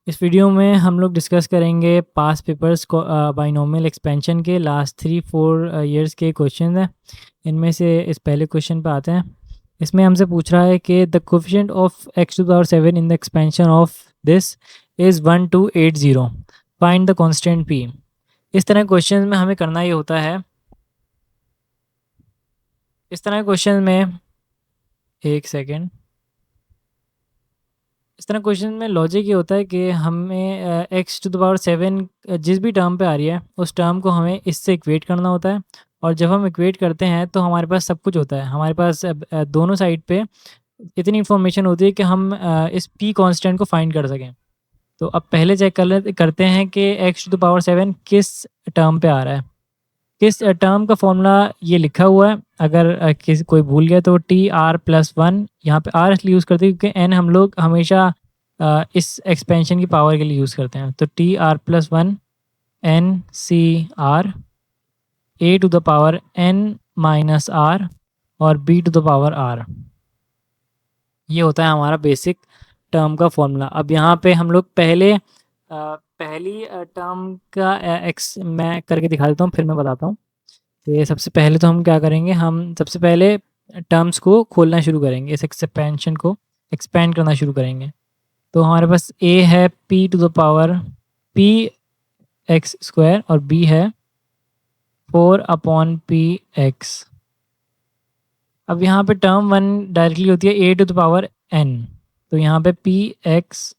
इस वीडियो में हम लोग डिस्कस करेंगे पास्ट पेपर्स को बाइनोमियल एक्सपेंशन के लास्ट 3-4 इयर्स के क्वेश्चन हैं। इनमें से इस पहले क्वेश्चन पे आते हैं। इसमें हमसे पूछ रहा है कि the coefficient of x⁻7 in the expansion of this is 1,280, find the constant p। इस तरह क्वेश्चन में हमें करना ये होता है, इस तरह क्वेश्चन में एक सेकेंड, इस तरह क्वेश्चन में लॉजिक ये होता है कि हमें x⁻7 जिस भी टर्म पे आ रही है उस टर्म को हमें इससे इक्वेट करना होता है। और जब हम इक्वेट करते हैं तो हमारे पास सब कुछ होता है, हमारे पास दोनों साइड पे इतनी इन्फॉर्मेशन होती है कि हम इस p कांस्टेंट को फाइंड कर सकें। तो अब पहले चेक करते हैं कि x⁻7 किस टर्म पे आ रहा है। किस टर्म का फॉर्मूला ये लिखा हुआ है, अगर किसी कोई भूल गया तो TR+1, यहाँ पे R इसलिए यूज़ करते हैं क्योंकि n हम लोग हमेशा इस एक्सपेंशन की पावर के लिए यूज़ करते हैं। तो TR+1 NCR a⁻n-r और b⁻r, ये होता है हमारा बेसिक टर्म का फॉर्मूला। अब यहाँ पे हम लोग पहली टर्म का एक्स मैं करके दिखा देता हूँ, फिर मैं बताता हूँ। तो ये सबसे पहले तो हम क्या करेंगे, हम सबसे पहले टर्म्स को खोलना शुरू करेंगे, इस एक्सपेंशन को एक्सपेंड करना शुरू करेंगे। तो हमारे पास a है p⁻p(x²) और b है 4/px। अब यहाँ पे टर्म 1 डायरेक्टली होती है a⁻n, तो यहाँ पे px²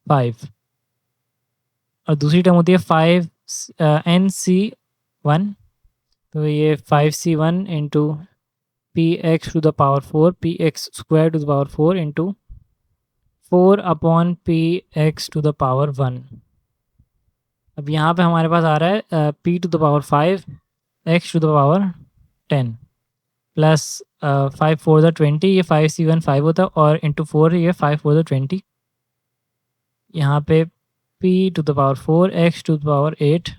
5, और दूसरी टर्म होती है 5nc1, तो ये 5c1 into px⁴ px² into 4/px⁴1। अब यहाँ पे हमारे पास आ रहा है p⁵ x⁻10 प्लस 5×4 = 20, ये 5c1 5 होता है, और इंटू 4 ये 5×4 = 20। यहाँ पे p⁴ x⁸8,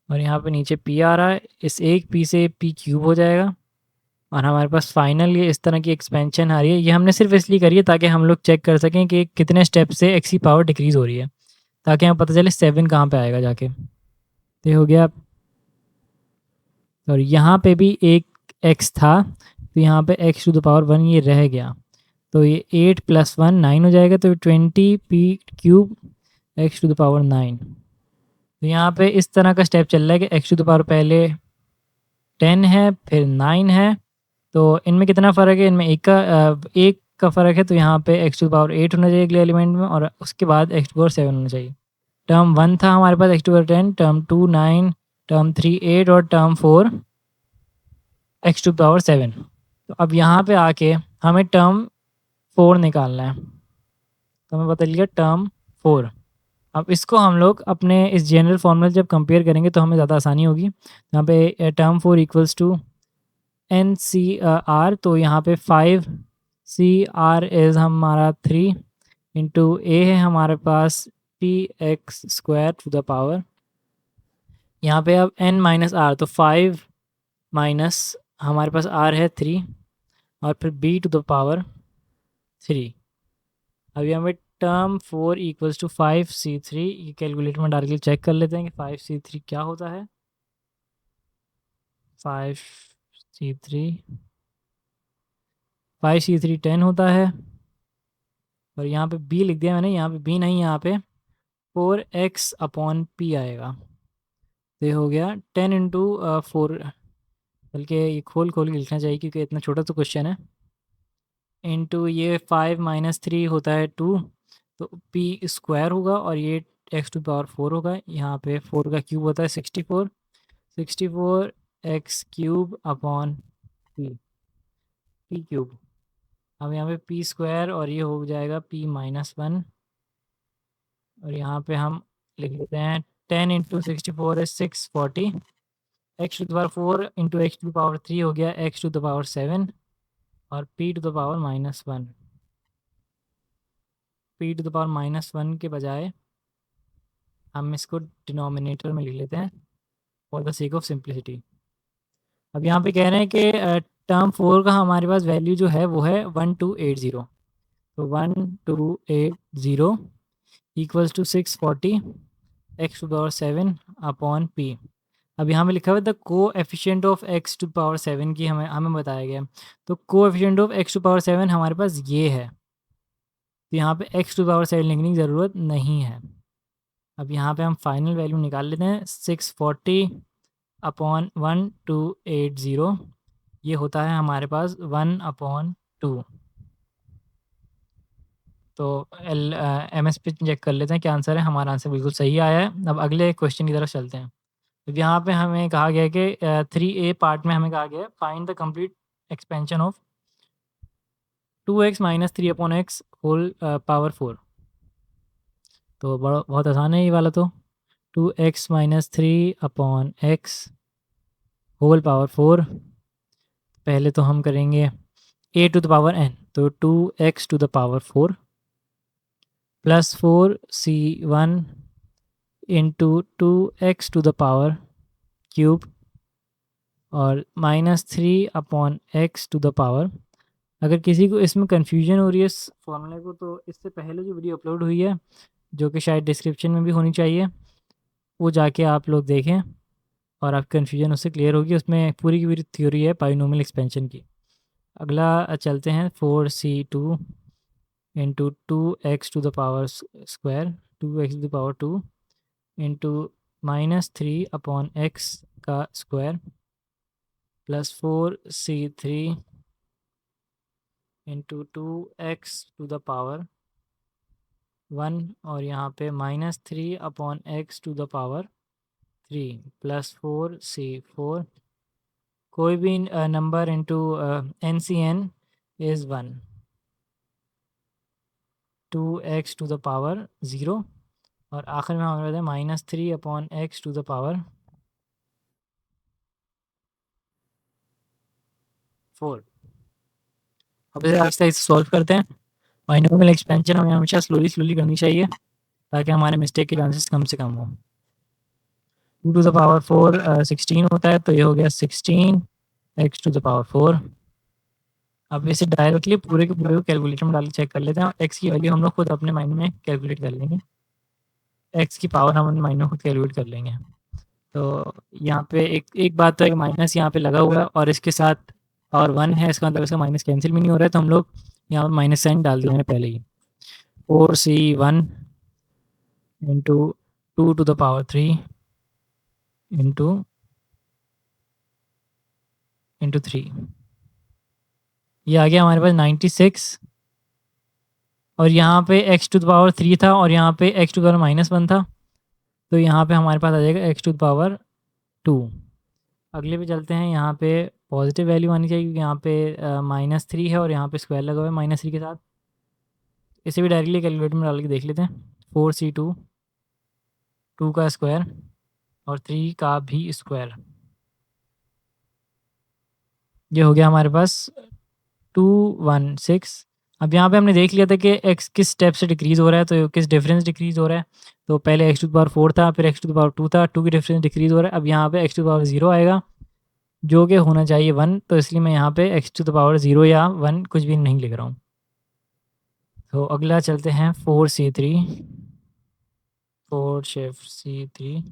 और यहाँ पे नीचे p आ रहा है, इस एक p से p³ हो जाएगा, और हमारे पास फाइनल ये इस तरह की एक्सपेंशन आ रही है। ये हमने सिर्फ इसलिए करी है ताकि हम लोग चेक कर सकें कि कितने स्टेप से x की पावर डिक्रीज़ हो रही है, ताकि हमें पता चले 7 कहाँ पे आएगा जाके। तो ये हो गया। और यहाँ पे भी एक x था, तो यहाँ पे x⁻1 ये रह गया, तो ये 8 + 1 9 हो जाएगा, तो 20p³ x⁻9। तो यहाँ पे इस तरह का स्टेप चल रहा है कि x⁻ पहले 10 है, फिर 9 है, तो इनमें कितना फ़र्क है, इनमें एक का फ़र्क है, तो यहाँ पे x⁻8 होना चाहिए अगले एलिमेंट में, और उसके बाद x⁻7 होना चाहिए। टर्म 1 था हमारे पास x⁻10, टर्म 2 9, टर्म 3 8 और टर्म 4 x⁻7। तो अब यहाँ पे आके हमें टर्म 4 निकालना है, तो हमें पता लिया टर्म 4। अब इसको हम लोग अपने इस जनरल फॉर्मूला जब कंपेयर करेंगे तो हमें ज़्यादा आसानी होगी। यहाँ पे टर्म 4 = NCR, तो यहाँ पे 5CR इज़ हमारा 3 इंटू a है हमारे पास px², यहाँ पे अब n - r, तो 5 माइनस हमारे पास r है 3, और फिर b⁻3। अब यहाँ पे टर्म 4 = 5c3, ये कैलकुलेटर में डायरेक्टली चेक कर लेते हैं कि 5c3 क्या होता है। 5c3 10 होता है, और यहाँ पे b लिख दिया मैंने, यहाँ पे b नहीं, यहाँ पे 4x/p आएगा। तो ये हो गया 10 इंटू 4, बल्कि ये खोल के लिखना चाहिए क्योंकि इतना छोटा तो क्वेश्चन है। इंटू ये 5 - 3 होता है 2, तो p² होगा, और ये x⁴ होगा। यहाँ पे 4 का क्यूब होता है 64 x³ अब यहाँ पे p², और ये हो जाएगा p-1, और यहाँ पे हम लिख लेते हैं 10 into 64 is 640, x⁴ into x⁻3 हो गया x⁻7, और p⁻−1 p⁻−1 के बजाय हम इसको डिनोमिनेटर में लिख लेते हैं for the sake of simplicity. अब यहाँ पे कह रहे हैं कि टर्म 4 का हमारे पास वैल्यू जो है वो है 1280, तो 1280 equals to 640 x to power 7 upon p. अब यहाँ पे लिखा हुआ है the coefficient of x to power 7 की हमें हमें बताया गया है। तो coefficient of x to power 7 हमारे पास ये है, तो यहाँ पे एक्स टू पावर 7 लिखने की ज़रूरत नहीं है। अब यहाँ पे हम फाइनल वैल्यू निकाल लेते हैं। 640 अपॉन 1280 ये होता है हमारे पास 1/2। तो एम एस पे चेक कर लेते हैं क्या आंसर है। हमारा आंसर बिल्कुल सही आया है। अब अगले क्वेश्चन की तरफ चलते हैं। तो यहाँ पे हमें कहा गया है कि 3A पार्ट में हमें कहा गया है find the complete expansion of 2x minus 3/x whole power 4। तो बहुत आसान है ये वाला। तो 2x minus 3/x whole power 4। पहले तो हम करेंगे a to the power n, तो 2x to the power 4 plus 4c1 into 2x to the power cube और minus 3/x to the power. अगर किसी को इसमें कन्फ्यूजन हो रही है इस फॉर्मूले को, तो इससे पहले जो वीडियो अपलोड हुई है, जो कि शायद डिस्क्रिप्शन में भी होनी चाहिए, वो जाके आप लोग देखें और आपकी कन्फ्यूजन उससे क्लियर होगी। उसमें पूरी की पूरी थ्योरी है बाइनोमियल एक्सपेंशन की। अगला चलते हैं 4c2 into 2x to the power square 2x to the power 2 into minus 3/x का square plus 4c3 into 2x to the power 1 और यहाँ पे minus 3/x to the power 3 plus 4c4। कोई भी number into NCN is 1। 2x to the power 0 और आखिर में हमारे पास है minus 3/x to the power 4। अब इसे आहिस्ता आहिस्ता सॉल्व करते हैं। बाइनोमियल एक्सपेंशन हमें हमेशा स्लोली स्लोली करनी चाहिए ताकि हमारे मिस्टेक के चांसेस कम से कम हो। 2 टू द पावर 4 16 होता है, तो ये हो गया 16x टू द पावर 4। अब इसे डायरेक्टली पूरे के पूरे को कैलकुलेटर में डाल के चेक कर लेते हैं और x की वैल्यू हम लोग खुद अपने माइंड में कैलकुलेट कर लेंगे। x की पावर हम अपने माइंड में खुद कैलकुलेट कर लेंगे। तो यहाँ पे एक बात तो है कि माइनस यहाँ पे लगा हुआ है और इसके साथ पावर 1 है, इसका मतलब इसका माइनस कैंसिल भी नहीं हो रहा है, तो हम लोग यहाँ पर माइनस साइन डाल दिया मैंने पहले ही। 4c1 into 2 to the power 3 into 3, ये आ गया हमारे पास 96। और यहाँ पे x टू द पावर 3 था और यहाँ पे x to the power minus 1 था, तो यहाँ पे हमारे पास आ जाएगा x टू द पावर 2। अगले पे चलते हैं। यहाँ पे पॉजिटिव वैल्यू आनी चाहिए क्योंकि यहाँ पे माइनस 3 है और यहाँ पे स्क्वायर लगा हुआ है माइनस 3 के साथ। इसे भी डायरेक्टली कैलकुलेटर में डाल के देख लेते हैं। 4c2 2 का स्क्वायर और 3 का भी स्क्वायर, ये हो गया हमारे पास 216। अब यहाँ पे हमने देख लिया था कि x किस स्टेप से डिक्रीज़ हो रहा है, तो किस डिफरेंस डिक्रीज़ हो रहा है। तो पहले x टू द पावर 4 था, फिर x टू द पावर 2 था, 2 की डिफरेंस डिक्रीज़ हो रहा है। अब यहाँ पे x टू द पावर 0 आएगा जो कि होना चाहिए 1, तो इसलिए मैं यहाँ पे x टू द पावर 0 या 1 कुछ भी नहीं लिख रहा हूँ। तो अगला चलते हैं 4c3 4 shift c3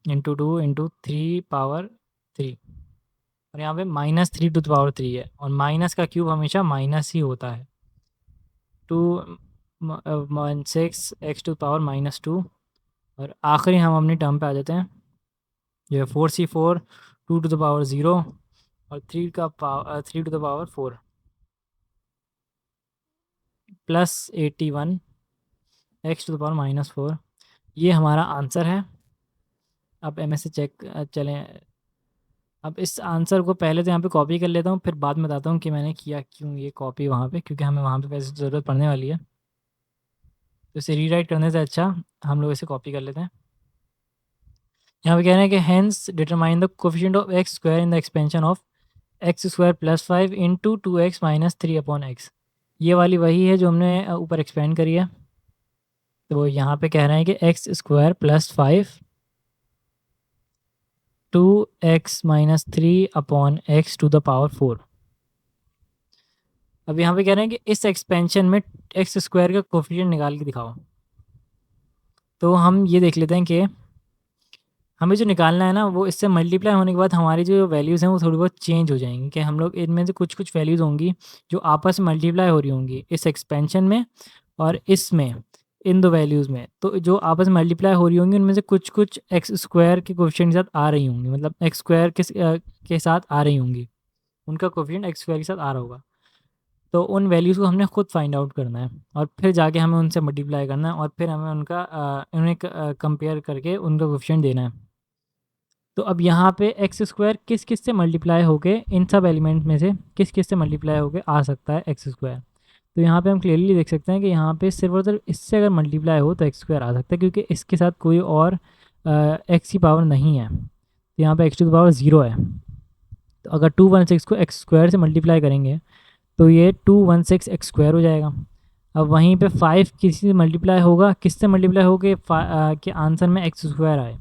into 2 into 3 power 3 और यहाँ पे माइनस 3 टू द पावर 3 है और माइनस का क्यूब हमेशा माइनस ही होता है। 216 x to the power minus 2 और आखिरी हम अपनी टर्म पे आ जाते हैं। जो है 4c4 2 टू द पावर 0 और 3 का power 3 to the power 4 plus 81 x to the power minus 4। ये हमारा आंसर है। अब एम से चेक चलें। अब इस आंसर को पहले तो यहाँ पे कॉपी कर लेता हूँ, फिर बाद में बताता हूँ कि मैंने किया क्यों ये कॉपी वहाँ पे, क्योंकि हमें वहाँ पे वैसे ज़रूरत पड़ने वाली है। तो इसे रीराइट करने से अच्छा हम लोग इसे कॉपी कर लेते हैं। यहाँ पे कह रहे हैं कि hence determine the coefficient of x square in the expansion of x square plus 5 into 2x minus 3/x। ये वाली वही है जो हमने ऊपर एक्सपेंड करी है। तो यहाँ पे कह रहे हैं कि x square plus 5 2x minus 3/x to the power 4। अब यहाँ पे कह रहे हैं कि इस एक्सपेंशन में एक्स स्क्वायर का कोफिशिएंट निकाल के दिखाओ। तो हम ये देख लेते हैं कि हमें जो निकालना है ना, वो इससे मल्टीप्लाई होने के बाद हमारी जो वैल्यूज़ हैं वो थोड़ी बहुत चेंज हो जाएंगी, कि हम लोग इनमें से कुछ कुछ वैल्यूज़ होंगी जो आपस में मल्टीप्लाई हो रही होंगी इस एक्सपेंशन में और इसमें, इन दो वैल्यूज़ में। तो जो आपस में मल्टीप्लाई हो रही होंगी उनमें से कुछ कुछ एक्स स्क्वायर के कोफिशिएंट के साथ आ रही होंगी, मतलब एक्स स्क्वायर के साथ आ रही होंगी, उनका कोफिशिएंट एक्स स्क्वायर के साथ आ रहा होगा। तो उन वैल्यूज़ को हमने खुद फाइंड आउट करना है और फिर जाके हमें उनसे मल्टीप्लाई करना है और फिर हमें उनका उन्हें कंपेयर करके उनका कोफिशिएंट देना है। तो अब यहाँ पे एक्स स्क्वायर किस किस से मल्टीप्लाई होके, इन सब एलिमेंट में से किस किस से मल्टीप्लाई होके आ सकता है एक्स स्क्वायर। तो यहाँ पे हम क्लियरली देख सकते हैं कि यहाँ पे सिर्फ और सिर्फ इससे अगर मल्टीप्लाई हो तो एक्स स्क्वायर आ सकता है, क्योंकि इसके साथ कोई और एक्स की पावर नहीं है। तो यहाँ पे एक्स टू द पावर 0 है। तो अगर 216 को एक्स स्क्वायर से मल्टीप्लाई करेंगे तो ये 216 एक्स स्क्वायर हो जाएगा। अब वहीं पे 5 किसी से मल्टीप्लाई होगा, किससे मल्टीप्लाई हो के आंसर में एक्स स्क्वायर आए।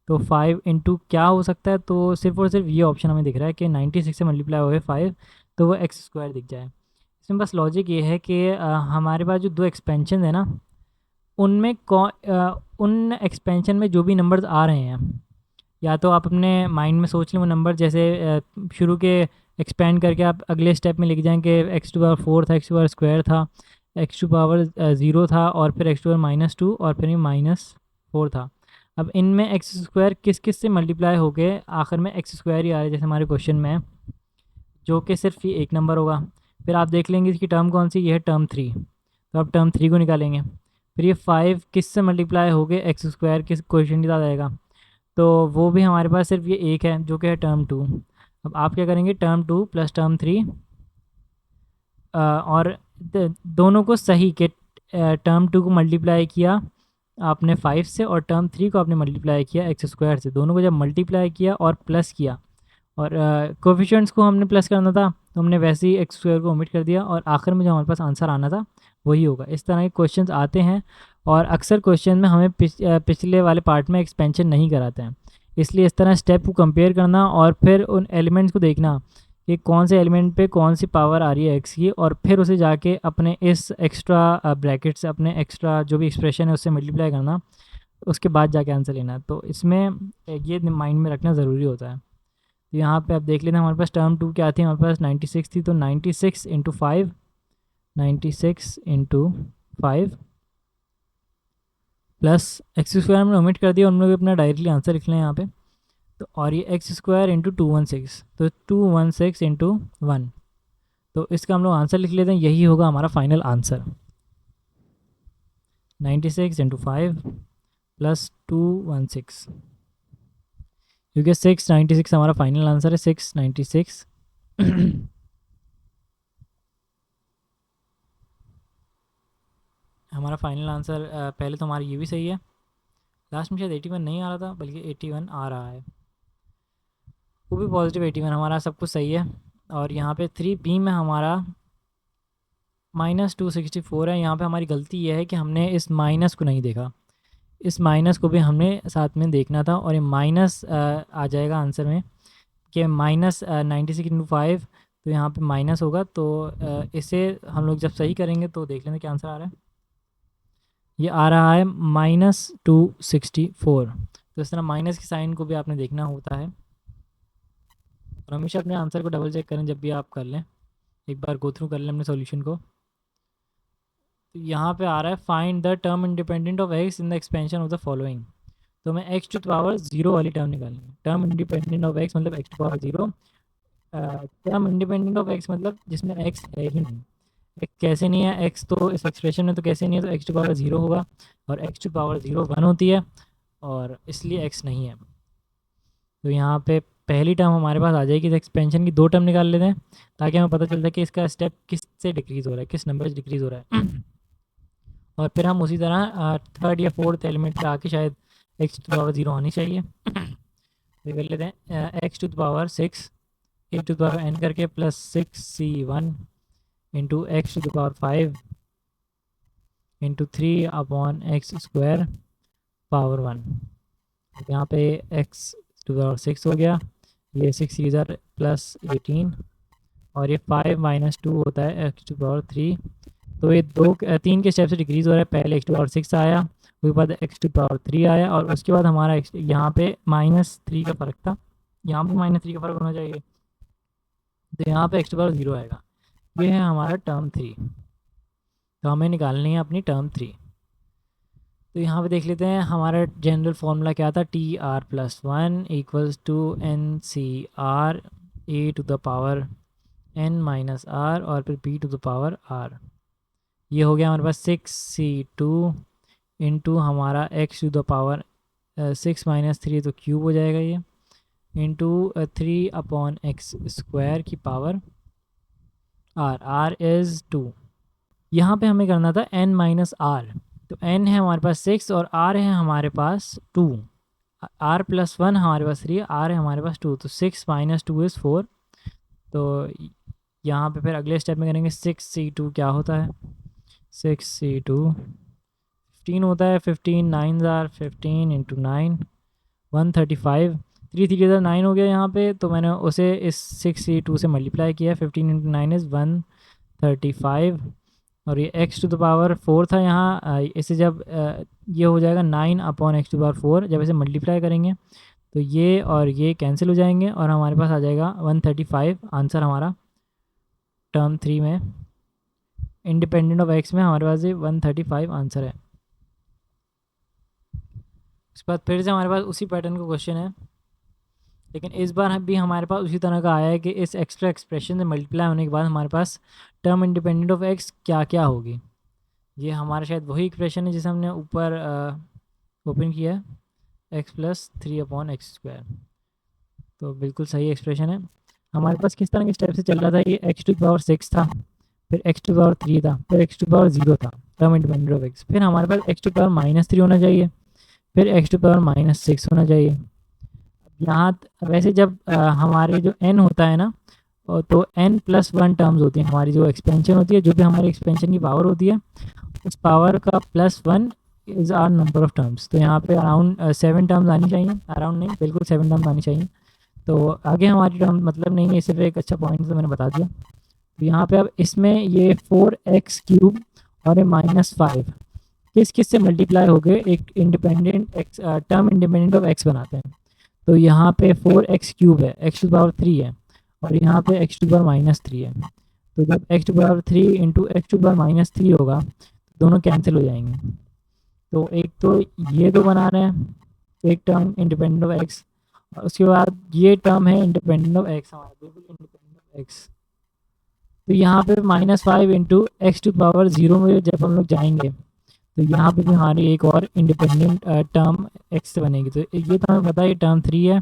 तो 5 इंटू क्या हो सकता है, तो सिर्फ और सिर्फ ये ऑप्शन हमें दिख रहा है कि 96 से मल्टीप्लाई हो 5 तो वो एक्स स्क्वायर दिख जाए। इसमें बस लॉजिक ये है कि हमारे पास जो दो एक्सपेंशन है ना, उनमें उन एक्सपेंशन में जो भी नंबर्स आ रहे हैं, या तो आप अपने माइंड में सोच लें वो नंबर, जैसे शुरू के एक्सपेंड करके आप अगले स्टेप में लिख जाएं कि एक्स टू पावर 4 था, एक्स टू पावर स्क्वायर था, एक्स टू पावर 0 था और फिर एक्स टू पावर -2 और फिर -4 था। अब इनमें एक्स स्क्वायर किस किस से मल्टीप्लाई होके आखिर में एक्स स्क्वायर ही आ रहा है, जैसे हमारे क्वेश्चन में है, जो कि सिर्फ ये एक नंबर होगा। फिर आप देख लेंगे इसकी टर्म कौन सी, ये है टर्म 3। तो आप टर्म 3 को निकालेंगे। फिर ये 5 किस से मल्टीप्लाई हो गए एक्स स्क्वायर किस क्वेश्चन के साथ आएगा, तो वो भी हमारे पास सिर्फ ये एक है जो कि है टर्म 2। अब आप क्या करेंगे, टर्म 2 प्लस टर्म 3 और दोनों को सही के, टर्म 2 को मल्टीप्लाई किया आपने 5 से और टर्म 3 को आपने मल्टीप्लाई किया एक्स स्क्वायर से। दोनों को जब मल्टीप्लाई किया और प्लस किया और कोफिशिएंट्स को हमने प्लस करना था, तो हमने वैसे ही एक्स स्क्वायर को ओमिट कर दिया और आखिर में जो हमारे पास आंसर आना था वही होगा। इस तरह के क्वेश्चंस आते हैं और अक्सर क्वेश्चन में हमें पिछले वाले पार्ट में एक्सपेंशन नहीं कराते हैं। इसलिए इस तरह स्टेप को कंपेयर करना और फिर उन एलिमेंट्स को देखना कि कौन से एलिमेंट पे कौन सी पावर आ रही है एक्स की, और फिर उसे जाके अपने इस एक्स्ट्रा ब्रैकेट से, अपने एक्स्ट्रा जो भी एक्सप्रेशन है उससे मल्टीप्लाई करना, उसके बाद जाके आंसर लेना। तो इसमें ये माइंड में रखना ज़रूरी होता है। तो यहाँ पे आप देख लेते हैं हमारे पास टर्म 2 क्या थी, हमारे पास 96 थी, तो 96 into 5, 96 into 5 plus x square हमने ओमिट कर दिया, उन लोग अपना डायरेक्टली आंसर लिख लें यहाँ पे। तो और ये एक्स स्क्वायर इंटू 216, तो 216 इंटू 1, तो इसका हम लोग आंसर लिख लेते हैं, यही होगा हमारा फाइनल आंसर। 96 इंटू 5 प्लस 216, क्योंकि 696 हमारा फाइनल आंसर है, 696। हमारा फाइनल आंसर पहले तो हमारा ये भी सही है, लास्ट में शायद 81 नहीं आ रहा था बल्कि 81 आ रहा है, वो भी पॉजिटिव 81, हमारा सब कुछ सही है। और यहाँ पे 3B में हमारा -264 है। यहाँ पे हमारी गलती यह है कि हमने इस माइनस को नहीं देखा, इस माइनस को भी हमने साथ में देखना था, और ये माइनस आ जाएगा आंसर में कि -96/5, तो यहाँ पे माइनस होगा। तो इसे हम लोग जब सही करेंगे तो देख लेंगे क्या आंसर आ रहा है। ये आ रहा है -264। तो इस तरह माइनस की साइन को भी आपने देखना होता है, और हमेशा अपने आंसर को डबल चेक करें जब भी आप कर लें, एक बार गो थ्रू कर लें अपने सॉल्यूशन को। तो यहाँ पे आ रहा है find the term independent of x in the expansion of the following. तो मैं एक्स टू द पावर 0 वाली टर्म निकालेंगे। टर्म इंडिपेंडेंट ऑफ एक्स मतलब x to power 0, term independent of x मतलब जिसमें एक्स है ही नहीं। एक्स कैसे नहीं है, एक्स तो इस एक्सप्रेशन में तो कैसे नहीं है, तो एक्स टू पावर 0 होगा, और एक्स टू पावर 0 1 होती है, और इसलिए एक्स नहीं है। तो यहाँ पे पहली टर्म हमारे पास आ जाएगी। तो एक्सपेंशन की दो टर्म निकाल लेते हैं ताकि हमें पता चल जाए कि इसका स्टेप किस से डिक्रीज़ हो रहा है, किस नंबर से डिक्रीज़ हो रहा है। और फिर हम उसी तरह थर्ड या फोर्थ एलिमेंट पे आके शायद एक्स टू द पावर 0 होनी चाहिए। तो कर लेते हैं x to the power 6 a to the power n करके plus 6c1 into x to the power 5 into 3/x² power 1। यहाँ पे x टू द पावर 6 हो गया, ये 6 इधर प्लस 18 और ये 5 माइनस 2 होता है एक्स टू पावर 3। तो ये 3 के स्टेप से डिक्रीज़ हो रहा है। पहले एक्स टू पावर 6 आया, उसके बाद एक्स टू पावर 3 आया, और उसके बाद हमारा यहाँ पे -3 का फ़र्क था। यहाँ पे -3 का फ़र्क होना चाहिए, तो यहाँ पे एक्स टू पावर 0 आएगा। ये है हमारा टर्म 3। तो हमें निकालनी है अपनी टर्म 3। तो यहाँ पे देख लेते हैं हमारा जनरल फार्मूला क्या था। T r plus 1 equals to n c r a to the power n minus r और फिर b to the power r. ये हो गया हमारे पास 6c2 इंटू हमारा एक्स टू द पावर 6 - 3 तो क्यूब हो जाएगा ये, इंटू 3/x² की पावर आर इज़ 2। यहाँ पे हमें करना था n-r। तो n है हमारे पास 6 और r है हमारे पास 2। r प्लस 1 हमारे पास 3, r है हमारे पास 2, तो 6 - 2 इज़ 4। तो यहाँ पे फिर अगले स्टेप में करेंगे 6c2 क्या होता है। 6c2 15 होता है। 15 9s आर 15 इंटू 9 135। 3 3 इधर 9 हो गया यहाँ पे, तो मैंने उसे इस 6c2 से मल्टीप्लाई किया। 15 इंटू 9 इज़ 135। और ये x टू द पावर 4 था यहाँ, इसे जब ये हो जाएगा 9/x⁴। जब इसे मल्टीप्लाई करेंगे तो ये और ये कैंसिल हो जाएंगे और हमारे पास आ जाएगा 135 आंसर हमारा टर्म 3 में। इंडिपेंडेंट ऑफ x में हमारे पास ये 135 आंसर है। उसके बाद फिर से हमारे पास उसी पैटर्न का क्वेश्चन है, लेकिन इस बार भी हमारे पास उसी तरह का आया है कि इस एक्स्ट्रा एक्सप्रेशन से मल्टीप्लाई होने के बाद हमारे पास टर्म इंडिपेंडेंट ऑफ x क्या क्या होगी। ये हमारा शायद वही एक्सप्रेशन है जिसे हमने ऊपर ओपन किया है, x+3/x²। तो बिल्कुल सही एक्सप्रेशन है। हमारे पास किस तरह के स्टेप से चल रहा था, ये एक्स टू पावर 6 था, फिर एक्स टू पावर 3 था, फिर एक्स टू पावर 0 था टर्म इंडिपेंडेंट ऑफ x। फिर हमारे पास एक्स टू पावर -3 होना चाहिए, फिर एक्स टू पावर -6 होना चाहिए। यहाँ वैसे जब हमारे जो n होता है ना, तो n+1 टर्म्स होती हैं। हमारी जो एक्सपेंशन होती है, जो भी हमारी एक्सपेंशन की पावर होती है, उस पावर का +1 is r number of terms. तो यहाँ पे अराउंड 7 टर्म्स आनी चाहिए, अराउंड नहीं बिल्कुल 7 टर्म्स आनी चाहिए। तो आगे हमारी टर्म मतलब नहीं है, सिर्फ एक अच्छा पॉइंट तो मैंने बता दिया। तो यहाँ पे अब इसमें ये 4x³ और ये -5 किस किस से मल्टीप्लाई हो गए एक independent x term independent of x बनाते हैं। तो यहाँ पे 4x³ है, x⁴ है, और यहाँ पे x⁻³ है। तो जब x⁴ इंटू x⁻³ होगा तो दोनों कैंसिल हो जाएंगे। तो एक तो ये तो बना रहे हैं एक टर्म इंडिपेंडेंट ऑफ x, और उसके बाद ये टर्म है इंडिपेंडेंट ऑफ x, हमारा बिल्कुल इंडिपेंडेंट ऑफ x। तो यहाँ पे -5 इंटू x⁻0 में जब हम लोग जाएंगे तो यहाँ पे भी हमारी एक और इंडिपेंडेंट टर्म x से बनेगी। तो ये तो हमें पता है टर्म 3 है,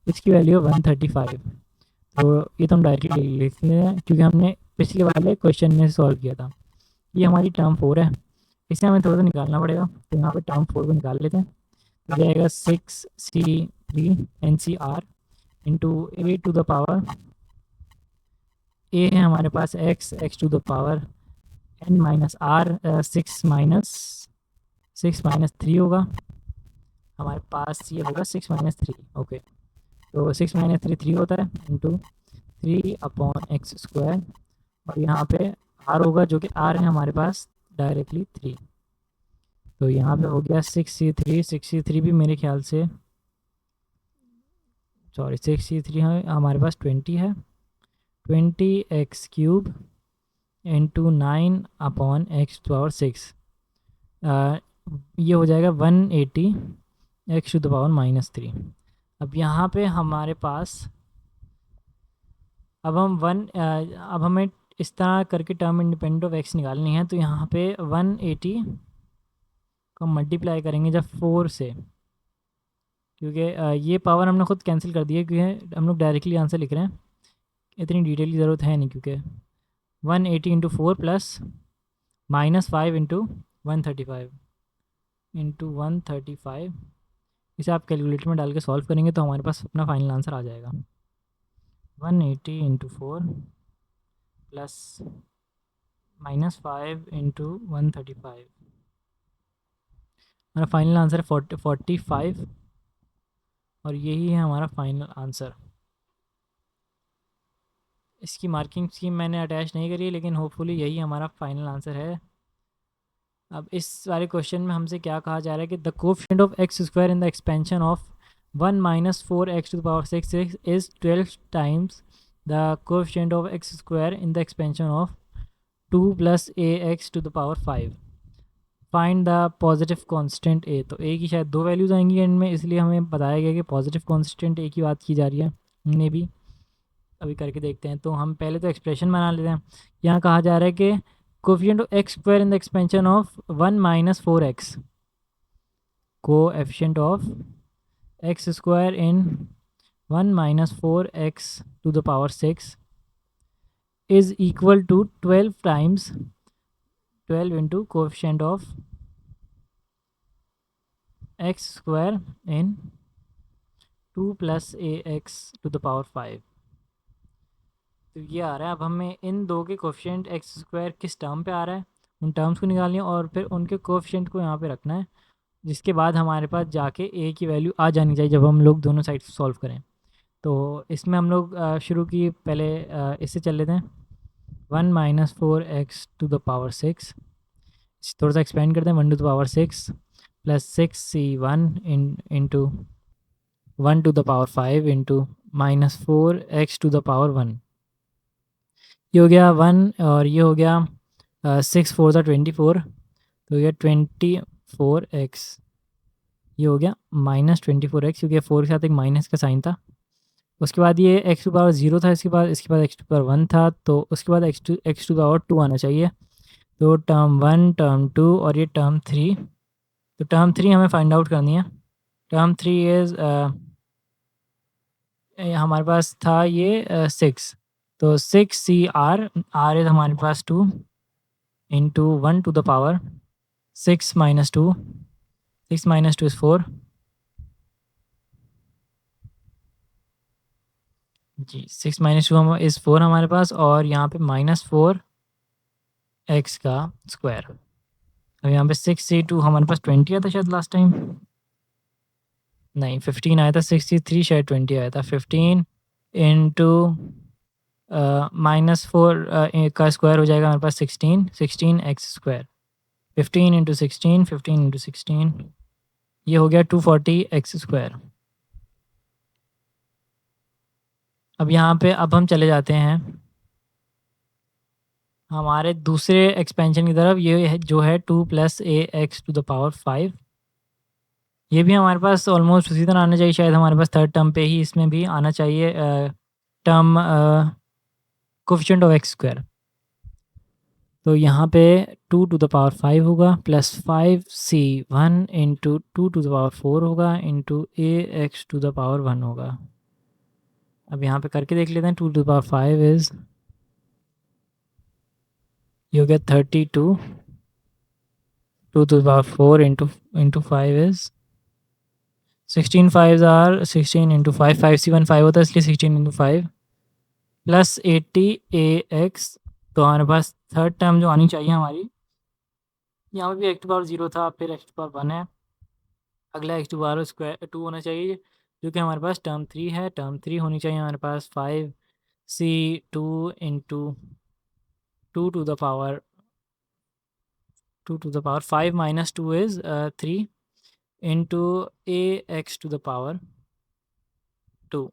इसकी वैल्यू है 135। तो ये तो हम डायरेक्टली लिखते हैं क्योंकि हमने पिछले वाले क्वेश्चन में सॉल्व किया था। ये हमारी टर्म 4 है, इसे हमें थोड़ा सा निकालना पड़ेगा। तो यहाँ पे टर्म 4 को निकाल लेते हैं। तो जाएगा 6c3 NCR into a to the power a है हमारे पास x to the power n-r 6 - 3 होगा। हमारे पास ये होगा 6 - 3। ओके, तो 6 - 3 3 होता है इंटू 3/x²। और यहाँ पे r होगा जो कि r है हमारे पास डायरेक्टली 3। तो यहाँ पे हो गया 6c3 भी मेरे ख्याल से, सॉरी 6c3 है हमारे पास 20 है, 20x³ इंटू 9/x⁴। ये हो जाएगा 180 x⁻³ अब यहाँ पे हमारे पास अब हमें इस तरह करके टर्म इंडिपेंडेंट ऑफ x निकालनी है। तो यहाँ पे 180 को मल्टीप्लाई करेंगे जब 4 से, क्योंकि ये पावर हमने खुद कैंसिल कर दी है क्योंकि हम लोग डायरेक्टली आंसर लिख रहे हैं, इतनी डिटेल की ज़रूरत है नहीं। क्योंकि 180 इंटू 4 प्लस -5 इंटू 135 इंटू 135, इसे आप कैलकुलेटर में डाल के सॉल्व करेंगे तो हमारे पास अपना फाइनल आंसर आ जाएगा। 180 इंटू 4 प्लस -5 इंटू 135, हमारा फाइनल आंसर है 45 और यही है हमारा फाइनल आंसर। इसकी मार्किंग स्कीम मैंने अटैच नहीं करी, लेकिन होपफुली यही हमारा फाइनल आंसर है। अब इस वाले क्वेश्चन में हमसे क्या कहा जा रहा है कि the coefficient of x square in the expansion of 1 minus 4x⁴ is 12 times the coefficient of x square in the expansion of 2 plus ax⁵ find the positive constant a. तो ए की शायद दो वैल्यूज़ आएंगी and में, इसलिए हमें बताया गया कि पॉजिटिव कांस्टेंट ए की बात की जा रही है। हमने भी अभी करके देखते हैं। तो हम पहले तो एक्सप्रेशन बना लेते हैं। यहाँ कहा जा रहा है कि coefficient of x square in the expansion of 1 minus 4x, coefficient of x square in 1 minus 4x⁶ is equal to 12 times 12 into coefficient of x square in 2 plus ax⁵ तो ये आ रहा है। अब हमें इन दो के कोफिशिएंट एक्स स्क्वायर किस term पे आ रहा है उन टर्म्स को निकालनी है और फिर उनके कोफिशिएंट को यहाँ पे रखना है, जिसके बाद हमारे पास जाके ए की वैल्यू आ जानी चाहिए जब हम लोग दोनों साइड से सॉल्व करें। तो इसमें हम लोग शुरू की पहले इससे चल लेते हैं। 1 माइनस 4x⁶ थोड़ा सा एक्सपेंड करते हैं, 1⁶ plus 6c1 into 1⁵ into minus 4x⁴ ये हो गया 1 और ये हो गया 6 4 24, तो हो गया 24x। ये हो गया माइनस 24x, क्योंकि 4 के साथ एक माइनस का साइन था। उसके बाद ये x⁴ था, इसके बाद x⁴ था, तो उसके बाद x⁴ आना चाहिए। तो टर्म 1 टर्म 2 और ये टर्म 3, तो टर्म 3 हमें फाइंड आउट करनी है। टर्म 3 इज़ हमारे पास था ये 6, तो 6c r इज़ हमारे पास 2 इंटू 1⁶ माइनस 2, 6 माइनस 2 इज़ 4 जी। 6 माइनस 2 इज़ 4 हमारे पास, और यहाँ पे माइनस 4x का स्क्वायर। अब यहाँ पे 6c2 हमारे पास 20 आया था शायद लास्ट टाइम, नहीं 15 आया था, 63 शायद 20 आया था। 15 इंटू माइनस 4 का स्क्वायर हो जाएगा हमारे पास 16x²। 15 इंटू 16, 15 इंटू 16, ये हो गया 240x²। अब यहाँ पे अब हम चले जाते हैं हमारे दूसरे एक्सपेंशन की तरफ। ये है जो है 2 प्लस ax⁵, ये भी हमारे पास ऑलमोस्ट उसी तरह आना चाहिए। शायद हमारे पास थर्ड टर्म पे ही इसमें भी आना चाहिए term coefficient of x square. तो यहाँ पे 2⁵ होगा प्लस 5c1 इंटू 2⁴ होगा इंटू ax⁴ होगा। अब यहाँ पे करके देख लेते हैं। 2⁵ इज़ ये हो गया 32, 2⁴ into 5 is 16 5 are 16 into 5, 5c1 5 होता है, इसलिए 16 इंटू 5 प्लस 80 ax। तो हमारे पास थर्ड टर्म जो आनी चाहिए हमारी, यहाँ पे भी x⁴ था, फिर x⁴ है, अगला x⁴² 2 होना चाहिए, जो कि हमारे पास टर्म 3 है। टर्म 3 होनी चाहिए हमारे पास 5c2 into 2⁵ minus 2 is 3 into ax⁴2।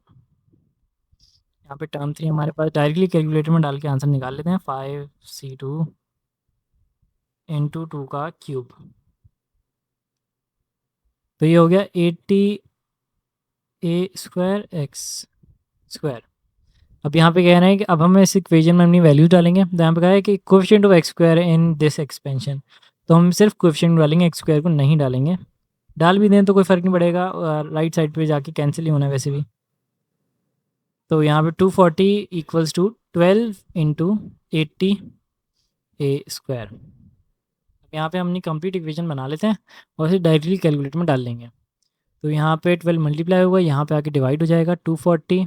यहाँ पे टर्म 3 हमारे पास डायरेक्टली कैलकुलेटर में डाल के आंसर निकाल लेते हैं। 5c2 इंटू 2 का क्यूब, तो ये हो गया 80a²x²। अब यहाँ पे कह रहे हैं कि अब हम इस इक्वेशन में अपनी वैल्यूज डालेंगे। तो यहाँ पे कहा है कि coefficient of x² in this expansion, तो हम सिर्फ कोएफिशिएंट डालेंगे, x² को नहीं डालेंगे। डाल भी दें तो कोई फ़र्क नहीं पड़ेगा, राइट साइड पे जाके कैंसिल ही होना है वैसे भी। तो यहाँ पे 240 इक्वल्स टू 12 इंटू 80a²। यहाँ पे हमने कंप्लीट इक्वेशन बना लेते हैं और इसे डायरेक्टली कैलकुलेटर में डाल लेंगे। तो यहाँ पे 12 मल्टीप्लाई होगा, यहाँ पे आके डिवाइड हो जाएगा 240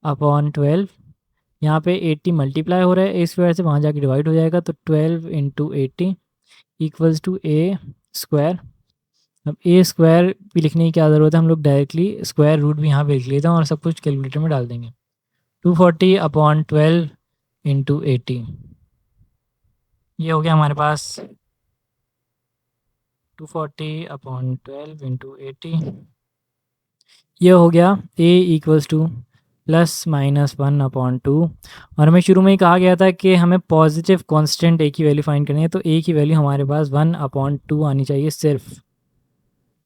अपॉन 12। यहाँ पे 80 मल्टीप्लाई हो रहा है ए स्क्वायर से, वहाँ जाके डिवाइड हो जाएगा, तो 12 इंटू 80 इक्वल्स टू a²। अब a² भी लिखने की क्या ज़रूरत है, हम लोग डायरेक्टली स्क्वायर रूट भी यहाँ पे लिख लेते हैं और सब कुछ कैलकुलेटर में डाल देंगे। 240 अपॉन 12 इंटू 80, ये हो गया हमारे पास 240 अपॉन 12 इंटू 80, ये हो गया a इक्वल्स टू +-1/2। और हमें शुरू में ही कहा गया था कि हमें पॉजिटिव कांस्टेंट a की वैल्यू फाइंड करनी है, तो a की वैल्यू हमारे पास 1/2 आनी चाहिए सिर्फ,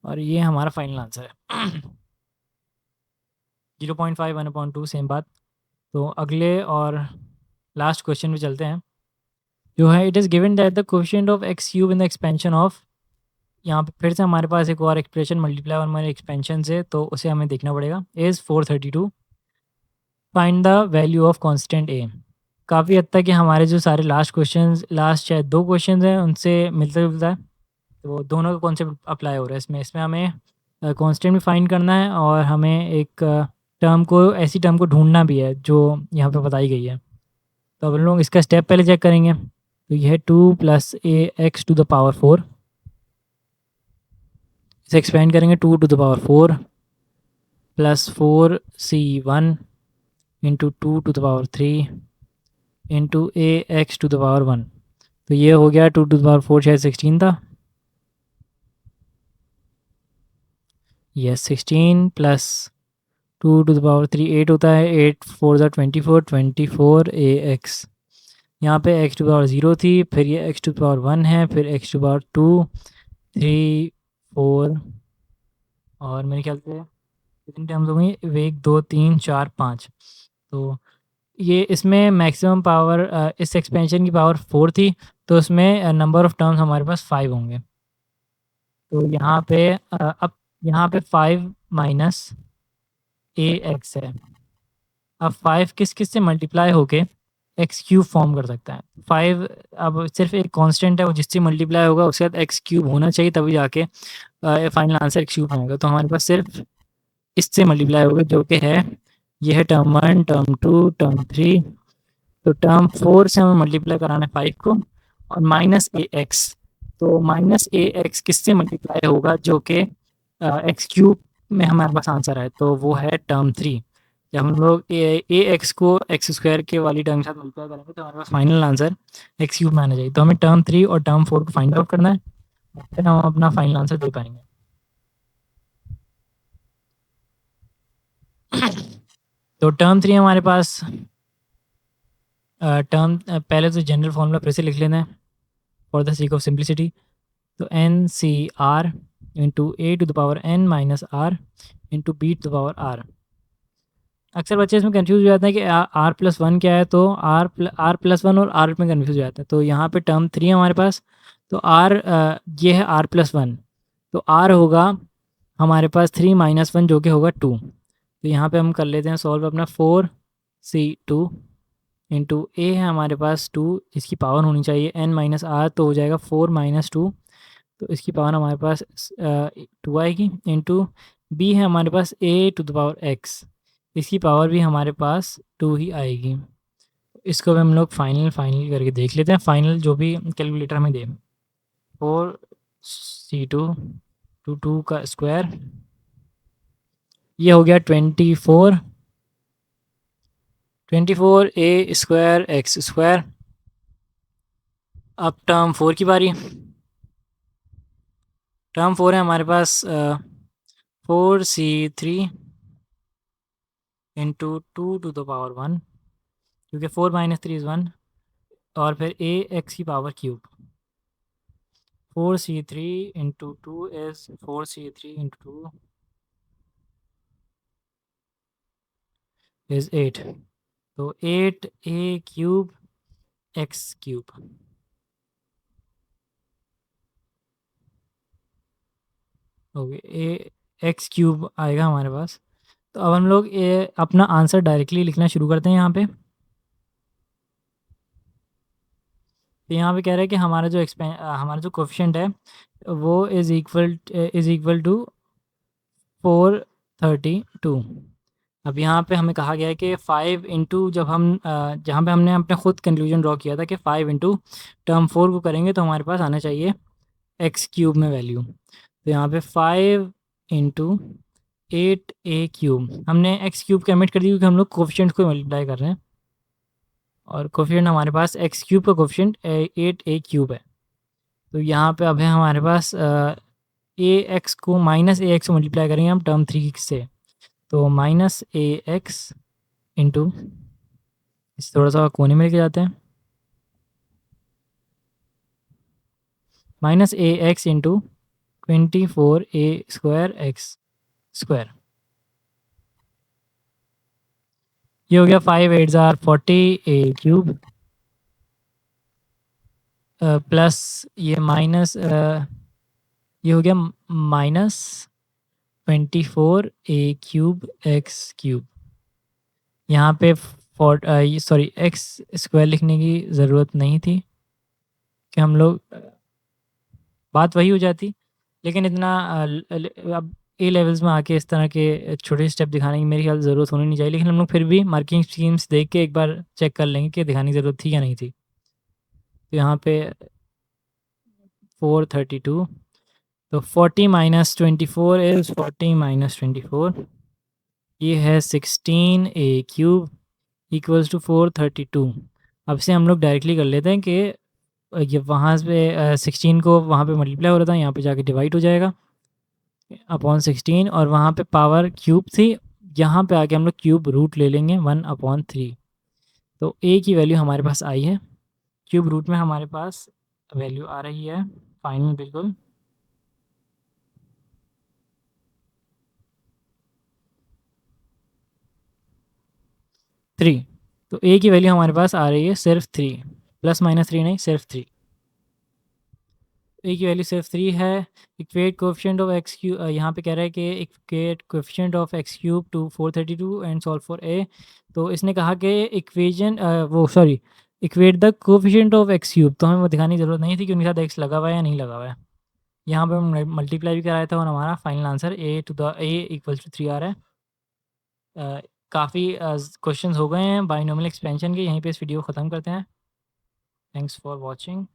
और ये हमारा फाइनल आंसर है। 0.5 1/2 सेम बात। तो अगले और लास्ट क्वेश्चन में चलते हैं, जो है it is given that the coefficient of x cube in the expansion of, यहाँ पे फिर से हमारे पास एक और एक्सप्रेशन मल्टीप्लाई और हमारे एक्सपेंशन से, तो उसे हमें देखना पड़ेगा, is 432, find the value of constant a। काफ़ी हद तक ये हमारे जो सारे लास्ट शायद 2 क्वेश्चंस हैं उनसे मिलता-जुलता है, तो दोनों का कॉन्सेप्ट अप्लाई हो रहा है इसमें हमें कांस्टेंट भी फाइंड करना है और हमें एक ऐसी टर्म को ढूंढना भी है जो यहाँ पे बताई गई है। तो अब हम लोग इसका स्टेप पहले चेक करेंगे, तो यह है 2 + ax⁴, इसे एक्सपेंड करेंगे 2⁴ +4c1 इंटू 2⁴ इंटू ax⁴1, तो ये हो गया 2⁴ शायद 16 था, यस 16 प्लस 2⁴ 8 होता है, 8 4 ज़ा 24 ax, यहाँ पे x⁴0 थी, फिर ये x⁴1 है, फिर x⁴2 3 4 और मेरे ख्याल से कितनी टर्म्स हो गई, 1 2 3 4 5, तो ये इसमें मैक्सिमम पावर इस एक्सपेंशन की पावर 4 थी, तो इसमें नंबर ऑफ़ टर्म्स हमारे पास 5 होंगे। तो यहाँ पे अब यहाँ पे 5 माइनस ax है। अब 5 किस से मल्टीप्लाई होके एक्स क्यूब फॉर्म कर सकता है। 5 अब सिर्फ एक कांस्टेंट है, वो जिससे मल्टीप्लाई होगा उसके बाद एक्स क्यूब होना चाहिए, तभी जाके फाइनल आंसर एक्स क्यूब आएगा। तो हमारे पास सिर्फ इससे मल्टीप्लाई होगा, जो कि है ये है टर्म 1, टर्म 2, टर्म 3, तो टर्म 4 से हमें मल्टीप्लाई कराना है 5 को, और माइनस ए एक्स, तो माइनस ए एक्स किससे मल्टीप्लाई होगा, जो कि एक्स क्यूब में हमारे पास आंसर है, तो वो है टर्म 3। जब हम लोग ए एक्स को एक्स स्क्वायर के वाली टर्म के साथ मल्टीप्लाई करेंगे, तो हमारे पास फाइनल आंसर एक्स क्यूब में आना चाहिए। तो हमें टर्म 3 और टर्म 4 को फाइंड आउट करना है, फिर हम अपना फाइनल आंसर दे पाएंगे। तो टर्म 3 हमारे पास पहले तो जनरल फॉर्मूला फिर से लिख लेना है for the sake of simplicity. तो n c r into a⁻n - r into b⁻r। अक्सर बच्चे इसमें कंफ्यूज हो जाते हैं कि r+1 क्या है, तो r+1 और r में कंफ्यूज हो जाते हैं। तो यहाँ पे टर्म 3 हमारे पास, तो ये है r+1, तो r होगा हमारे पास 3 - 1 जो कि होगा 2। तो यहाँ पे हम कर लेते हैं सॉल्व अपना 4c2 इंटू ए है हमारे पास 2, इसकी पावर होनी चाहिए n - r, तो हो जाएगा 4 - 2, तो इसकी पावर हमारे पास 2 आएगी, इंटू बी है हमारे पास a⁻x, इसकी पावर भी हमारे पास 2 ही आएगी। इसको भी हम लोग फाइनल करके देख लेते हैं, फाइनल जो भी कैलकुलेटर हमें दे। 4c2 2 का स्क्वायर, ये हो गया 24 a² x²। अब टर्म 4 की बारी। टर्म 4 है हमारे पास 4c3 इंटू 2⁻1, क्योंकि 4 - 3 = 1, और फिर ax की power cube. 4c3 into 2 is 4c3 into 2 is 8, तो 8a³ x³ ओके, x³ आएगा हमारे पास। तो अब हम लोग ये अपना आंसर डायरेक्टली लिखना शुरू करते हैं यहाँ पे। तो यहाँ पे कह रहा है कि हमारा जो कोफिशिएंट है वो इज़ इक्वल टू 432। अब यहाँ पे हमें कहा गया है कि 5 इंटू जहाँ पे हमने अपने खुद कंक्लूजन ड्रॉ किया था कि 5 इंटू टर्म 4 को करेंगे तो हमारे पास आना चाहिए x³ में वैल्यू। तो यहाँ पे 5 इंटू 8a³ हमने एक्स क्यूब की ओमिट कर दी क्योंकि हम लोग कोफिशिएंट को मल्टीप्लाई कर रहे हैं और कोफिशिएंट हमारे पास एक्स क्यूब का कोफिशिएंट 8a³ है। तो यहाँ पे अब है हमारे पास ए एक्स को माइनस ए एक्स को मल्टीप्लाई करेंगे हम टर्म 3 से, तो माइनस ए एक्स इंटू, इस थोड़ा सा कोने में लेके जाते हैं, minus a x into 24a² x square. ये हो गया 5 8 ज़ार 40a³ प्लस ये माइनस ये हो गया माइनस 24a³ एक्स क्यूब। यहाँ पे सॉरी एक्स स्क्वायर लिखने की ज़रूरत नहीं थी कि हम लोग बात वही हो जाती, लेकिन इतना अब ए लेवल्स में आके इस तरह के छोटे स्टेप दिखाने की मेरी ख्याल ज़रूरत होनी नहीं चाहिए, लेकिन हम लोग फिर भी मार्किंग स्कीम्स देख के एक बार चेक कर लेंगे कि दिखाने की ज़रूरत थी या नहीं थी। तो यहाँ पे 432, तो 40 माइनस 24 इज़ 40 माइनस 24, ये है 16a³ इक्वल्स टू 432। अब से हम लोग डायरेक्टली कर लेते हैं कि ये वहाँ पे 16 को वहाँ पे मल्टीप्लाई हो रहा था, यहाँ पे जाके डिवाइड हो जाएगा अपॉन 16, और वहाँ पे पावर क्यूब थी, यहाँ पे आके हम लोग क्यूब रूट ले लेंगे 1/3। तो ए की वैल्यू हमारे पास आई है, क्यूब रूट में हमारे पास वैल्यू आ रही है फाइनल बिल्कुल 3। तो ए की वैल्यू हमारे पास आ रही है सिर्फ 3, प्लस माइनस 3 नहीं, सिर्फ 3। ए की वैल्यू सिर्फ 3 है। Equate coefficient of x cube, यहाँ पे कह रहा है कि equate coefficient of x cube two 432 and solve for a. तो इसने कहा कि equation equate the coefficient of x cube, तो हमें वो दिखाने की ज़रूरत नहीं थी कि उनके साथ एक्स लगा हुआ है या नहीं लगा हुआ है। यहाँ पर हम मल्टीप्लाई भी कराया था और हमारा final answer a equals to 3 आ रहा है। काफ़ी क्वेश्चंस हो गए हैं बाइनोमियल एक्सपेंशन के, यहीं पे इस वीडियो को ख़त्म करते हैं। Thanks for watching.